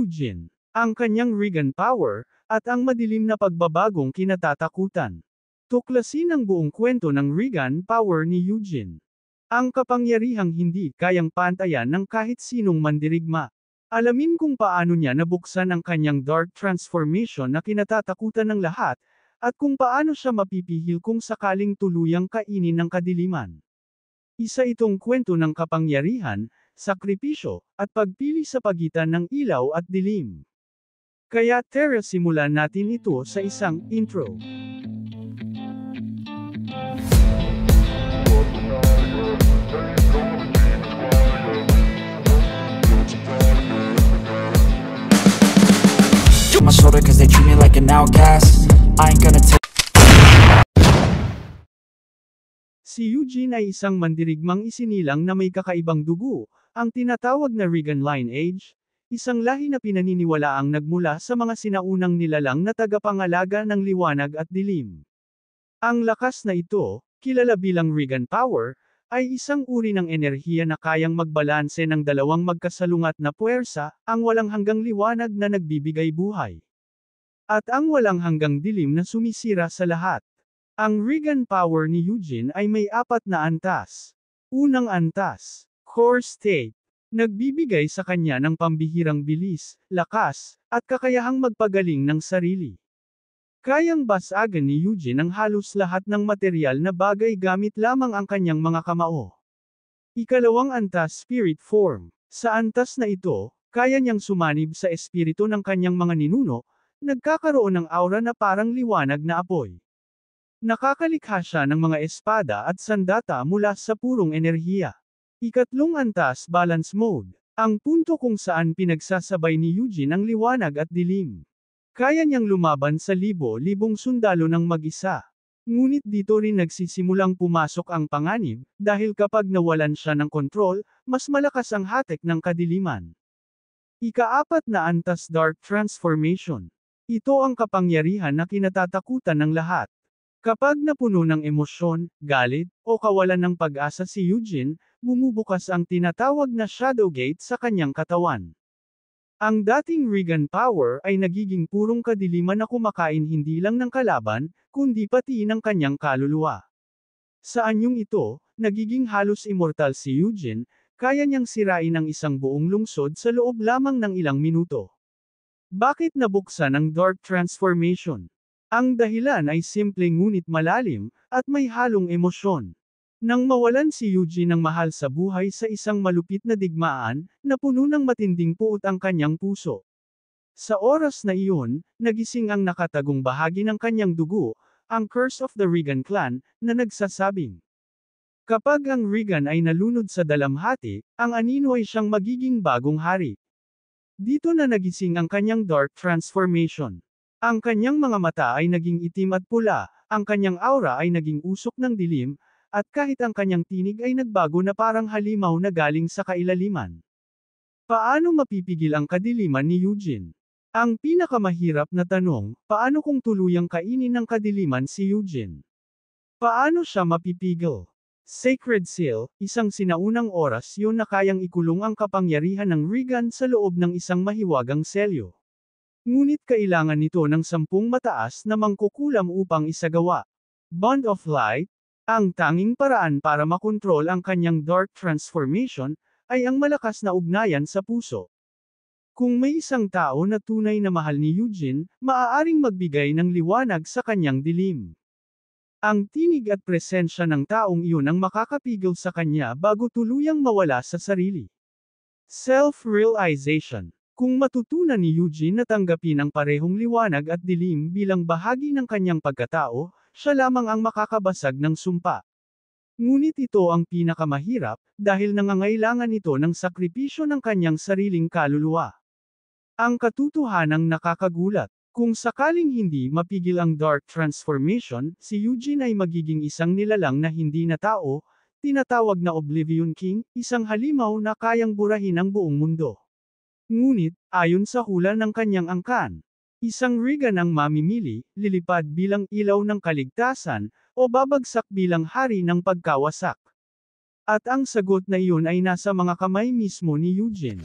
Eugene, ang kanyang Regan power, at ang madilim na pagbabagong kinatatakutan. Tuklasin ang buong kwento ng Regan power ni Eugene. Ang kapangyarihang hindi kayang pantayan ng kahit sinong mandirigma. Alamin kung paano niya nabuksan ang kanyang dark transformation na kinatatakutan ng lahat, at kung paano siya mapipihil kung sakaling tuluyang kainin ng kadiliman. Isa itong kwento ng kapangyarihan, sakripisyo, at pagpili sa pagitan ng ilaw at dilim. Kaya tara simulan natin ito sa isang intro. My shoulder cause they treat me like an outcast. I ain't gonna take. Si Eugene ay isang mandirigmang isinilang na may kakaibang dugo, ang tinatawag na Regan lineage, isang lahi na pinaniniwalaang nagmula sa mga sinaunang nilalang na tagapangalaga ng liwanag at dilim. Ang lakas na ito, kilala bilang Regan power, ay isang uri ng enerhiya na kayang magbalanse ng dalawang magkasalungat na puwersa, ang walang hanggang liwanag na nagbibigay buhay. At ang walang hanggang dilim na sumisira sa lahat. Ang Regan power ni Eugene ay may 4 na antas. Unang antas, core state. Nagbibigay sa kanya ng pambihirang bilis, lakas, at kakayahang magpagaling ng sarili. Kayang basagan ni Eugene ang halos lahat ng material na bagay gamit lamang ang kanyang mga kamao. Ikalawang antas spirit form. Sa antas na ito, kaya niyang sumanib sa espiritu ng kanyang mga ninuno, nagkakaroon ng aura na parang liwanag na apoy. Nakakalikha siya ng mga espada at sandata mula sa purong enerhiya. Ikatlong antas balance mode. Ang punto kung saan pinagsasabay ni Eugene ang liwanag at dilim. Kaya niyang lumaban sa libo-libong sundalo ng mag-isa. Ngunit dito rin nagsisimulang pumasok ang panganib, dahil kapag nawalan siya ng kontrol, mas malakas ang hatek ng kadiliman. Ika-4 na antas dark transformation. Ito ang kapangyarihan na kinatatakutan ng lahat. Kapag napuno ng emosyon, galit, o kawalan ng pag-asa si Eugene, bumubukas ang tinatawag na shadow gate sa kanyang katawan. Ang dating Regan power ay nagiging purong kadiliman na kumakain hindi lang ng kalaban, kundi pati ng kanyang kaluluwa. Sa anyong ito, nagiging halos immortal si Eugene, kaya niyang sirain ang isang buong lungsod sa loob lamang ng ilang minuto. Bakit nabuksan ang dark transformation? Ang dahilan ay simple ngunit malalim, at may halong emosyon. Nang mawalan si Eugene ng mahal sa buhay sa isang malupit na digmaan, na puno ng matinding puot ang kanyang puso. Sa oras na iyon, nagising ang nakatagong bahagi ng kanyang dugo, ang Curse of the Regan clan, na nagsasabing, kapag ang Regan ay nalunod sa dalamhati, ang anino ay siyang magiging bagong hari. Dito na nagising ang kanyang dark transformation. Ang kanyang mga mata ay naging itim at pula, ang kanyang aura ay naging usok ng dilim, at kahit ang kanyang tinig ay nagbago na parang halimaw na galing sa kailaliman. Paano mapipigil ang kadiliman ni Eugene? Ang pinakamahirap na tanong, paano kung tuluyang kainin ng kadiliman si Eugene? Paano siya mapipigil? Sacred Seal, isang sinaunang oras yun na kayang ikulong ang kapangyarihan ng Regan sa loob ng isang mahiwagang selyo. Ngunit kailangan nito ng 10 mataas na mangkukulam upang isagawa. Bond of Light, ang tanging paraan para makontrol ang kanyang dark transformation, ay ang malakas na ugnayan sa puso. Kung may isang tao na tunay na mahal ni Eugene, maaaring magbigay ng liwanag sa kanyang dilim. Ang tinig at presensya ng taong iyon ang makakapigil sa kanya bago tuluyang mawala sa sarili. Self-realization. Kung matutunan ni Eugene na tanggapin ang parehong liwanag at dilim bilang bahagi ng kanyang pagkatao, siya lamang ang makakabasag ng sumpa. Ngunit ito ang pinakamahirap, dahil nangangailangan ito ng sakripisyo ng kanyang sariling kaluluwa. Ang katotohanang nakakagulat, kung sakaling hindi mapigil ang dark transformation, si Eugene ay magiging isang nilalang na hindi na tao, tinatawag na Oblivion King, isang halimaw na kayang burahin ang buong mundo. Ngunit, ayon sa hula ng kanyang angkan, isang Regan ang mamimili, lilipad bilang ilaw ng kaligtasan, o babagsak bilang hari ng pagkawasak. At ang sagot na iyon ay nasa mga kamay mismo ni Eugene.